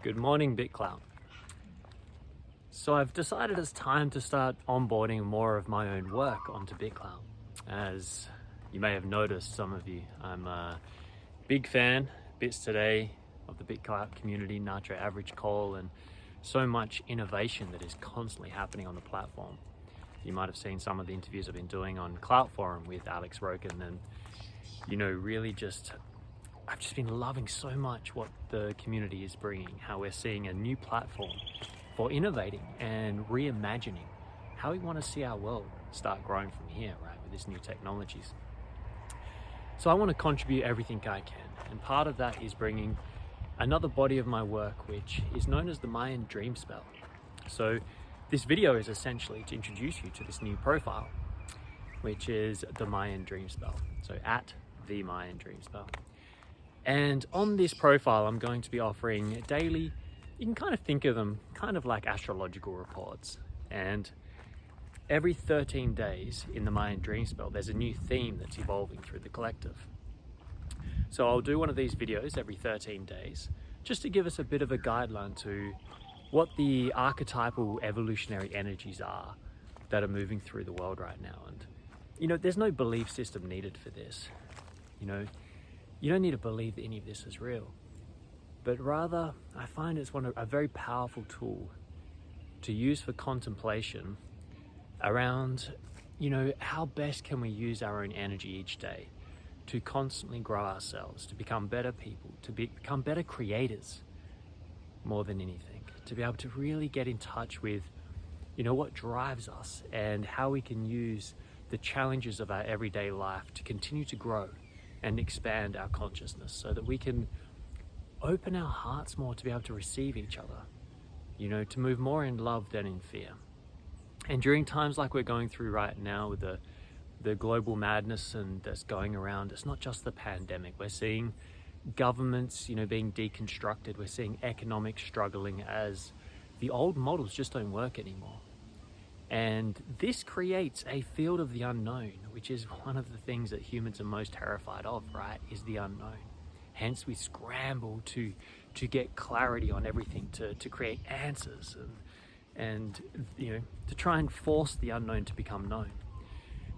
Good morning, BitClout. So I've decided it's time to start onboarding more of my own work onto BitClout. As you may have noticed, some of you, I'm a big fan, Bits Today, of the BitClout community, Nitro Average Call, and so much innovation that is constantly happening on the platform. You might have seen some of the interviews I've been doing on Clout Forum with Alex Roken, and I've just been loving so much what the community is bringing, how we're seeing a new platform for innovating and reimagining how we want to see our world start growing from here, right, with these new technologies. So I want to contribute everything I can, and part of that is bringing another body of my work, which is known as the Mayan Dream Spell. So this video is essentially to introduce you to this new profile, which is the Mayan Dream Spell. So at the Mayan Dream Spell. And on this profile, I'm going to be offering daily, you can kind of think of them kind of like astrological reports. And every 13 days in the Mayan Dream Spell, there's a new theme that's evolving through the collective. So I'll do one of these videos every 13 days, just to give us a bit of a guideline to what the archetypal evolutionary energies are that are moving through the world right now. And, there's no belief system needed for this. You don't need to believe that any of this is real, but rather I find it's a very powerful tool to use for contemplation around, how best can we use our own energy each day to constantly grow ourselves, to become better people, to become better creators more than anything, to be able to really get in touch with, what drives us and how we can use the challenges of our everyday life to continue to grow and expand our consciousness so that we can open our hearts more to be able to receive each other, to move more in love than in fear. And during times like we're going through right now with the global madness and that's going around, it's not just the pandemic. We're seeing governments, being deconstructed. We're seeing economics struggling as the old models just don't work anymore. And this creates a field of the unknown, which is one of the things that humans are most terrified of, right, is the unknown. Hence we scramble to get clarity on everything, to create answers and to try and force the unknown to become known.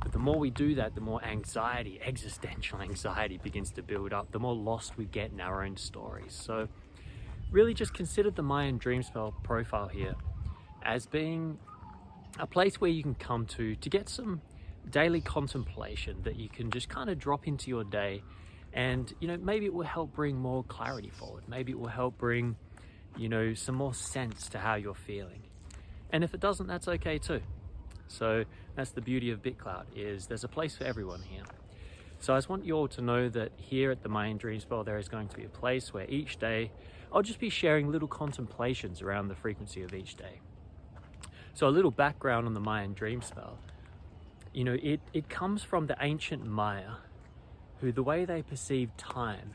But the more we do that, the more anxiety, existential anxiety begins to build up, the more lost we get in our own stories. So really just consider the Mayan Dream Spell profile here as being a place where you can come to get some daily contemplation that you can just kind of drop into your day. And, maybe it will help bring more clarity forward. Maybe it will help bring, some more sense to how you're feeling. And if it doesn't, that's okay too. So that's the beauty of BitClout, is there's a place for everyone here. So I just want you all to know that here at the Mayan Dream Spell, there is going to be a place where each day I'll just be sharing little contemplations around the frequency of each day. So a little background on the Mayan Dream Spell. It comes from the ancient Maya, who the way they perceived time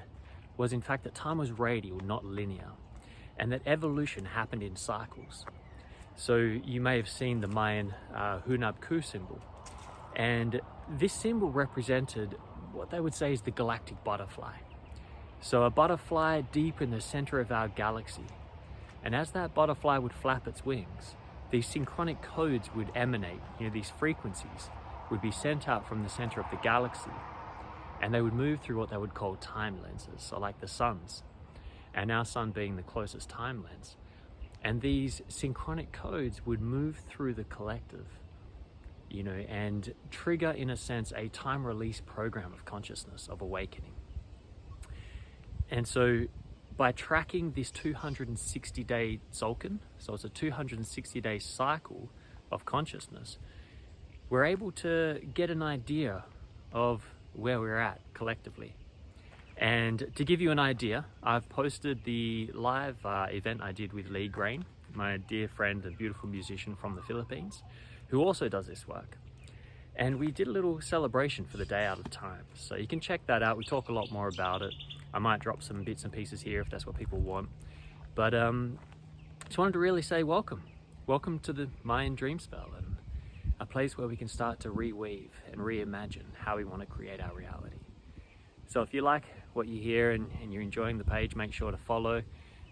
was in fact that time was radial, not linear, and that evolution happened in cycles. So you may have seen the Mayan Hunab Ku symbol, and this symbol represented what they would say is the galactic butterfly. So a butterfly deep in the center of our galaxy, and as that butterfly would flap its wings, these synchronic codes would emanate, these frequencies would be sent out from the center of the galaxy, and they would move through what they would call time lenses, so like the sun's, and our sun being the closest time lens. And these synchronic codes would move through the collective, and trigger, in a sense, a time release program of consciousness, of awakening. And so by tracking this 260-day Tzolk'in, so it's a 260-day cycle of consciousness, we're able to get an idea of where we're at collectively. And to give you an idea, I've posted the live event I did with Lee Grain, my dear friend and beautiful musician from the Philippines, who also does this work. And we did a little celebration for the Day Out of Time. So you can check that out. We talk a lot more about it. I might drop some bits and pieces here if that's what people want. But just wanted to really say welcome. Welcome to the Mayan Dream Spell, and a place where we can start to reweave and reimagine how we want to create our reality. So if you like what you hear and you're enjoying the page, make sure to follow.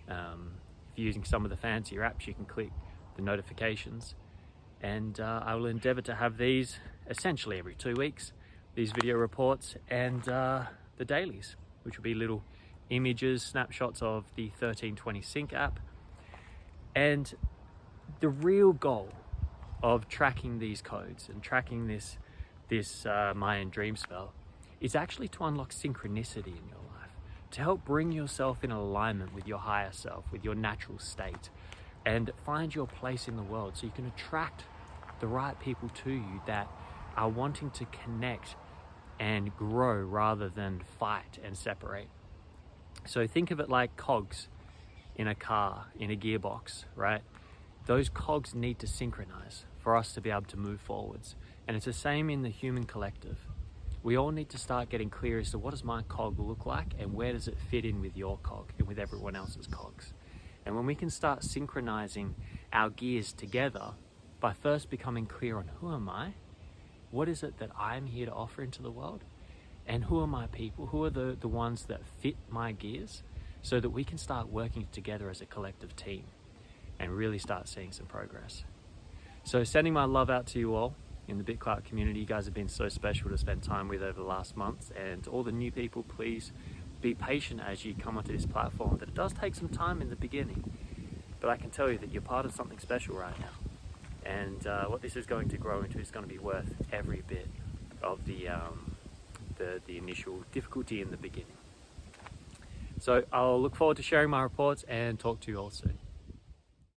If you're using some of the fancier apps, you can click the notifications. And I will endeavor to have these essentially every 2 weeks, these video reports and the dailies, which will be little images, snapshots of the 1320 Sync app. And the real goal of tracking these codes and tracking this Mayan dream spell is actually to unlock synchronicity in your life, to help bring yourself in alignment with your higher self, with your natural state, and find your place in the world so you can attract the right people to you that are wanting to connect and grow rather than fight and separate. So think of it like cogs in a car, in a gearbox, right? Those cogs need to synchronize for us to be able to move forwards. And it's the same in the human collective. We all need to start getting clear as to what does my cog look like and where does it fit in with your cog and with everyone else's cogs. And when we can start synchronizing our gears together by first becoming clear on who am I, what is it that I'm here to offer into the world, and who are my people, who are the ones that fit my gears, so that we can start working together as a collective team and really start seeing some progress. So sending my love out to you all in the BitClout community. You guys have been so special to spend time with over the last month, and all the new people, please be patient as you come onto this platform, that it does take some time in the beginning, but I can tell you that you're part of something special right now. And what this is going to grow into is going to be worth every bit of the initial difficulty in the beginning. So I'll look forward to sharing my reports and talk to you all soon.